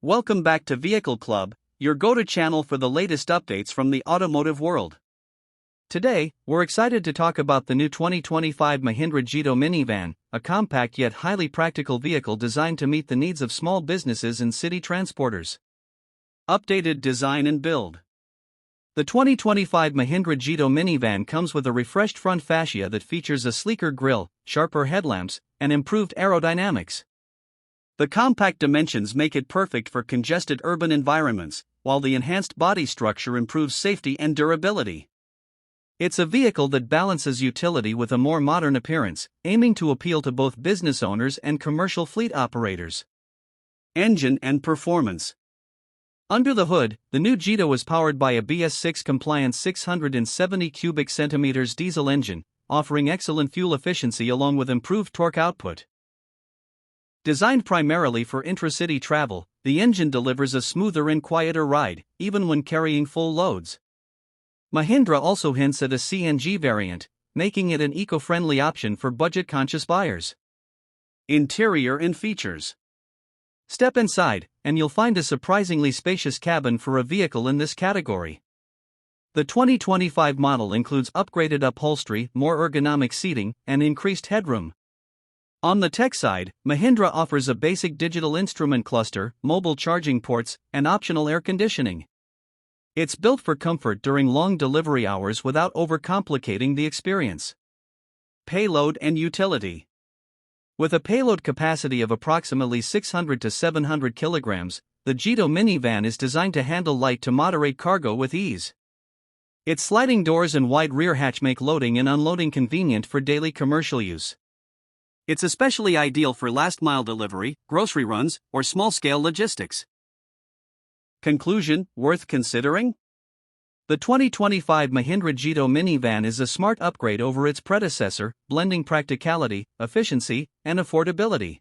Welcome back to Vehicle Club, your go-to channel for the latest updates from the automotive world. Today, we're excited to talk about the new 2025 Mahindra Bolero minivan, a compact yet highly practical vehicle designed to meet the needs of small businesses and city transporters. Updated design and build. The 2025 Mahindra Bolero minivan comes with a refreshed front fascia that features a sleeker grille, sharper headlamps, and improved aerodynamics. The compact dimensions make it perfect for congested urban environments, while the enhanced body structure improves safety and durability. It's a vehicle that balances utility with a more modern appearance, aiming to appeal to both business owners and commercial fleet operators. Engine and performance. Under the hood, the new Bolero is powered by a BS6 compliant 670 cubic centimeters diesel engine, offering excellent fuel efficiency along with improved torque output. Designed primarily for intra-city travel, the engine delivers a smoother and quieter ride, even when carrying full loads. Mahindra also hints at a CNG variant, making it an eco-friendly option for budget-conscious buyers. Interior and features. Step inside, and you'll find a surprisingly spacious cabin for a vehicle in this category. The 2025 model includes upgraded upholstery, more ergonomic seating, and increased headroom. On the tech side, Mahindra offers a basic digital instrument cluster, mobile charging ports, and optional air conditioning. It's built for comfort during long delivery hours without overcomplicating the experience. Payload and utility. With a payload capacity of approximately 600 to 700 kilograms, the Bolero minivan is designed to handle light to moderate cargo with ease. Its sliding doors and wide rear hatch make loading and unloading convenient for daily commercial use. It's especially ideal for last-mile delivery, grocery runs, or small-scale logistics. Conclusion: worth considering? The 2025 Mahindra Bolero minivan is a smart upgrade over its predecessor, blending practicality, efficiency, and affordability.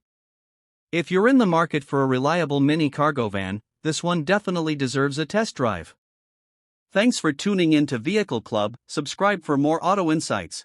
If you're in the market for a reliable mini cargo van, this one definitely deserves a test drive. Thanks for tuning in to Vehicle Club. Subscribe for more auto insights.